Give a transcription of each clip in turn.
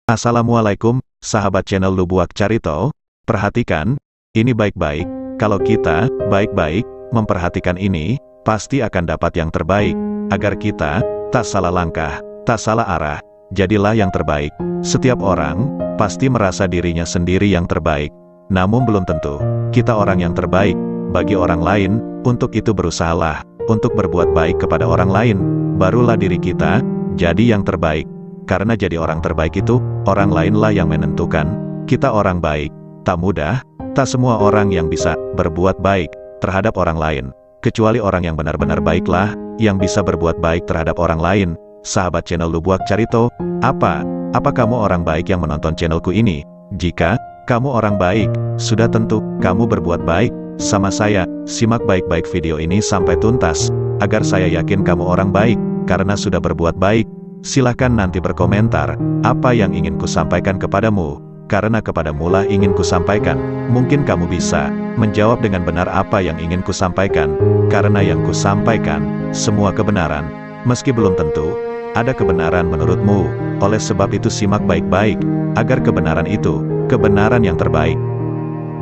Assalamualaikum, sahabat channel Lubuak Carito. Perhatikan, ini baik-baik. Kalau kita baik-baik memperhatikan ini, pasti akan dapat yang terbaik. Agar kita tak salah langkah, tak salah arah, jadilah yang terbaik. Setiap orang pasti merasa dirinya sendiri yang terbaik. Namun belum tentu kita orang yang terbaik bagi orang lain. Untuk itu berusahalah untuk berbuat baik kepada orang lain. Barulah diri kita jadi yang terbaik. Karena jadi orang terbaik itu, orang lainlah yang menentukan kita orang baik. Tak mudah, tak semua orang yang bisa berbuat baik terhadap orang lain. Kecuali orang yang benar-benar baiklah yang bisa berbuat baik terhadap orang lain. Sahabat channel Lubuak Carito, apa kamu orang baik yang menonton channelku ini? Jika kamu orang baik, sudah tentu kamu berbuat baik sama saya. Simak baik-baik video ini sampai tuntas, agar saya yakin kamu orang baik, karena sudah berbuat baik. Silahkan nanti berkomentar, apa yang ingin kusampaikan kepadamu, karena kepadamulah ingin kusampaikan. Mungkin kamu bisa menjawab dengan benar apa yang ingin kusampaikan, karena yang kusampaikan semua kebenaran, meski belum tentu ada kebenaran menurutmu. Oleh sebab itu simak baik-baik, agar kebenaran itu kebenaran yang terbaik.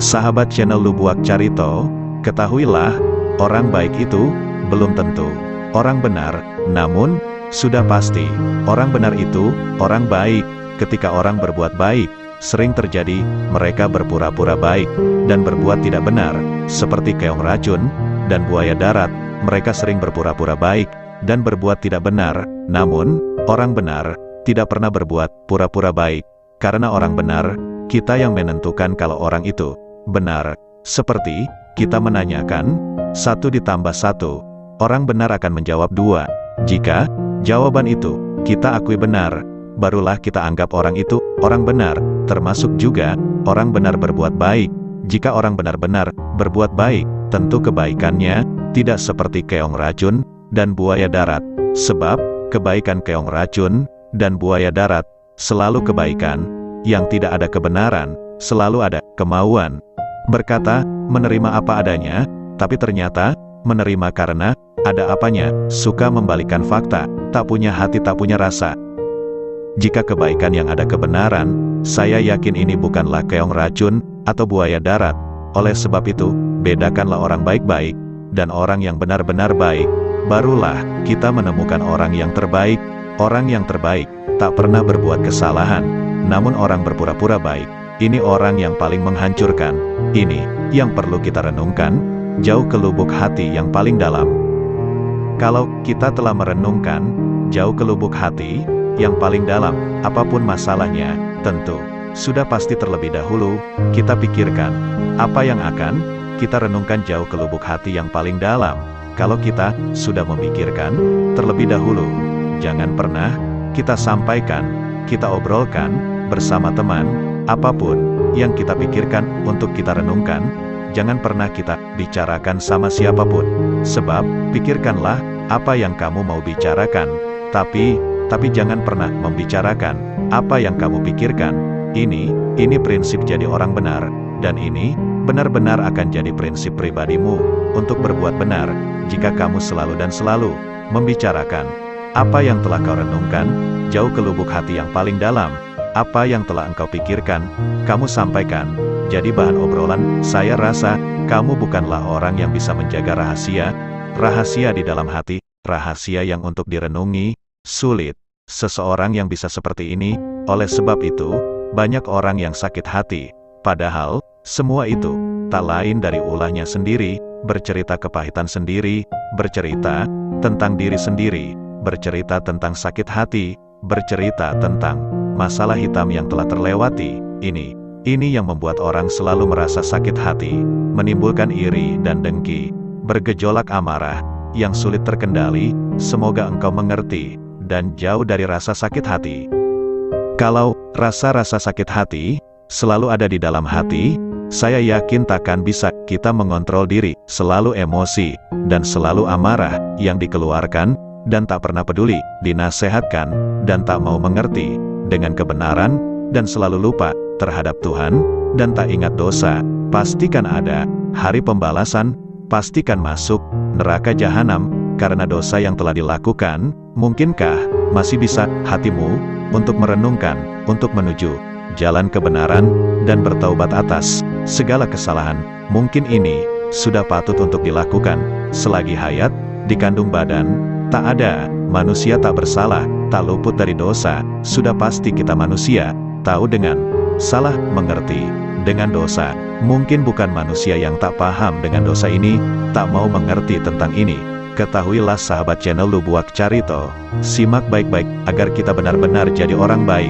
Sahabat channel Lubuak Carito, ketahuilah, orang baik itu belum tentu orang benar, namun sudah pasti orang benar itu orang baik. Ketika orang berbuat baik, sering terjadi mereka berpura-pura baik dan berbuat tidak benar. Seperti keong racun dan buaya darat, mereka sering berpura-pura baik dan berbuat tidak benar. Namun orang benar tidak pernah berbuat pura-pura baik. Karena orang benar, kita yang menentukan kalau orang itu benar. Seperti kita menanyakan 1 ditambah 1, orang benar akan menjawab 2. Jika jawaban itu kita akui benar, barulah kita anggap orang itu orang benar. Termasuk juga orang benar berbuat baik. Jika orang benar-benar berbuat baik, tentu kebaikannya tidak seperti keong racun dan buaya darat. Sebab kebaikan keong racun dan buaya darat selalu kebaikan. Yang tidak ada kebenaran, selalu ada kemauan. Berkata menerima apa adanya, tapi ternyata menerima karena ada apanya. Suka membalikan fakta, tak punya hati, tak punya rasa. Jika kebaikan yang ada kebenaran, saya yakin ini bukanlah keong racun atau buaya darat. Oleh sebab itu, bedakanlah orang baik-baik dan orang yang benar-benar baik. Barulah kita menemukan orang yang terbaik. Orang yang terbaik tak pernah berbuat kesalahan, namun orang berpura-pura baik, ini orang yang paling menghancurkan. Ini yang perlu kita renungkan, jauh ke lubuk hati yang paling dalam. Kalau kita telah merenungkan jauh ke lubuk hati yang paling dalam, apapun masalahnya, tentu sudah pasti terlebih dahulu kita pikirkan. Apa yang akan kita renungkan jauh ke lubuk hati yang paling dalam? Kalau kita sudah memikirkan terlebih dahulu, jangan pernah kita sampaikan, kita obrolkan bersama teman. Apapun yang kita pikirkan untuk kita renungkan, jangan pernah kita bicarakan sama siapapun. Sebab pikirkanlah apa yang kamu mau bicarakan, tapi jangan pernah membicarakan apa yang kamu pikirkan. Ini prinsip jadi orang benar, dan ini benar-benar akan jadi prinsip pribadimu untuk berbuat benar. Jika kamu selalu dan selalu membicarakan apa yang telah kau renungkan jauh ke lubuk hati yang paling dalam, apa yang telah engkau pikirkan, kamu sampaikan jadi bahan obrolan. Saya rasa kamu bukanlah orang yang bisa menjaga rahasia di dalam hati, rahasia yang untuk direnungi sulit. Seseorang yang bisa seperti ini. Oleh sebab itu, banyak orang yang sakit hati, padahal semua itu tak lain dari ulahnya sendiri. Bercerita kepahitan sendiri, bercerita tentang diri sendiri, bercerita tentang sakit hati, bercerita tentang masalah hitam yang telah terlewati. Ini yang membuat orang selalu merasa sakit hati, menimbulkan iri dan dengki, bergejolak amarah yang sulit terkendali. Semoga engkau mengerti dan jauh dari rasa sakit hati. Kalau rasa-rasa sakit hati selalu ada di dalam hati, saya yakin takkan bisa kita mengontrol diri. Selalu emosi dan selalu amarah yang dikeluarkan, dan tak pernah peduli dinasehatkan, dan tak mau mengerti dengan kebenaran, dan selalu lupa terhadap Tuhan, dan tak ingat dosa. Pastikan ada hari pembalasan, pastikan masuk neraka jahanam karena dosa yang telah dilakukan. Mungkinkah masih bisa hatimu untuk merenungkan, untuk menuju jalan kebenaran, dan bertaubat atas segala kesalahan. Mungkin ini sudah patut untuk dilakukan selagi hayat di kandung badan. Tak ada manusia tak bersalah, tak luput dari dosa. Sudah pasti kita manusia, tahu dengan salah, mengerti dengan dosa. Mungkin bukan manusia yang tak paham dengan dosa ini, tak mau mengerti tentang ini. Ketahuilah sahabat channel Lubuak Carito, simak baik-baik agar kita benar-benar jadi orang baik.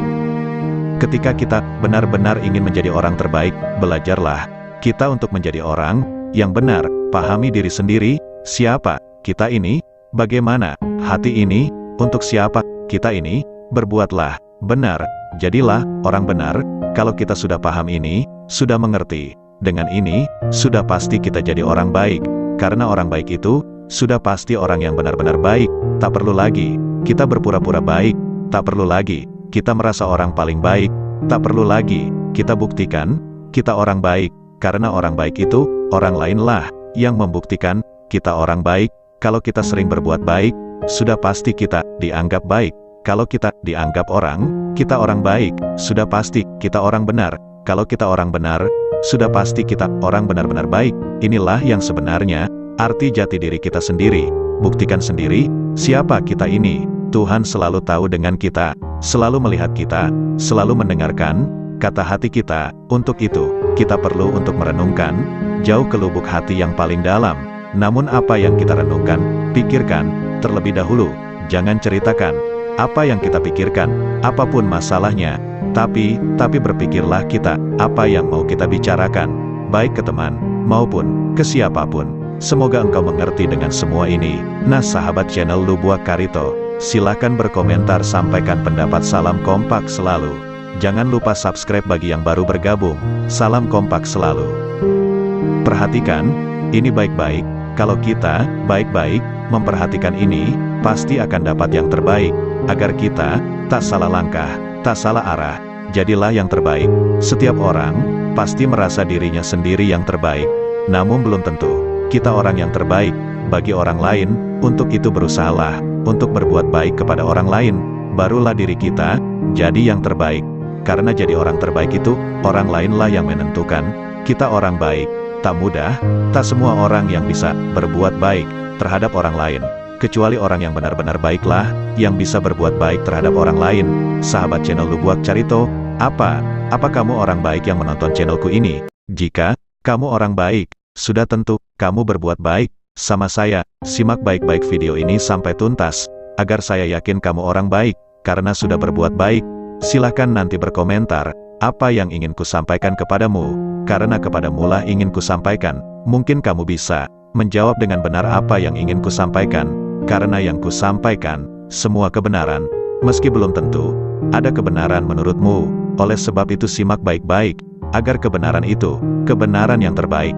Ketika kita benar-benar ingin menjadi orang terbaik, belajarlah kita untuk menjadi orang yang benar. Pahami diri sendiri, siapa kita ini, bagaimana hati ini, untuk siapa kita ini. Berbuatlah benar, jadilah orang benar. Kalau kita sudah paham ini, sudah mengerti dengan ini, sudah pasti kita jadi orang baik. Karena orang baik itu sudah pasti orang yang benar-benar baik. Tak perlu lagi kita berpura-pura baik, tak perlu lagi kita merasa orang paling baik, tak perlu lagi kita buktikan kita orang baik. Karena orang baik itu orang lainlah yang membuktikan kita orang baik. Kalau kita sering berbuat baik, sudah pasti kita dianggap baik. Kalau kita dianggap orang, kita orang baik, sudah pasti kita orang benar. Kalau kita orang benar, sudah pasti kita orang benar-benar baik. Inilah yang sebenarnya arti jati diri kita sendiri. Buktikan sendiri siapa kita ini. Tuhan selalu tahu dengan kita, selalu melihat kita, selalu mendengarkan kata hati kita. Untuk itu, kita perlu untuk merenungkan jauh ke lubuk hati yang paling dalam. Namun apa yang kita renungkan, pikirkan terlebih dahulu. Jangan ceritakan apa yang kita pikirkan, apapun masalahnya. Tapi berpikirlah kita, apa yang mau kita bicarakan, baik ke teman, maupun ke siapapun. Semoga engkau mengerti dengan semua ini. Nah sahabat channel Lubuak Carito, silakan berkomentar, sampaikan pendapat. Salam kompak selalu. Jangan lupa subscribe bagi yang baru bergabung. Salam kompak selalu. Perhatikan ini baik-baik. Kalau kita baik-baik memperhatikan ini, pasti akan dapat yang terbaik. Agar kita tak salah langkah, tak salah arah, jadilah yang terbaik. Setiap orang pasti merasa dirinya sendiri yang terbaik, namun belum tentu kita orang yang terbaik bagi orang lain. Untuk itu berusahalah untuk berbuat baik kepada orang lain, barulah diri kita jadi yang terbaik. Karena jadi orang terbaik itu, orang lainlah yang menentukan kita orang baik. Tak mudah, tak semua orang yang bisa berbuat baik terhadap orang lain. Kecuali orang yang benar-benar baiklah yang bisa berbuat baik terhadap orang lain. Sahabat channel Lubuak Carito, apa kamu orang baik yang menonton channelku ini? Jika kamu orang baik, sudah tentu kamu berbuat baik sama saya. Simak baik-baik video ini sampai tuntas, agar saya yakin kamu orang baik, karena sudah berbuat baik. Silahkan nanti berkomentar, apa yang ingin ku sampaikan kepadamu, karena kepadamulah ingin ku sampaikan. Mungkin kamu bisa menjawab dengan benar apa yang ingin ku sampaikan, karena yang ku sampaikan semua kebenaran, meski belum tentu ada kebenaran menurutmu. Oleh sebab itu simak baik-baik, agar kebenaran itu kebenaran yang terbaik.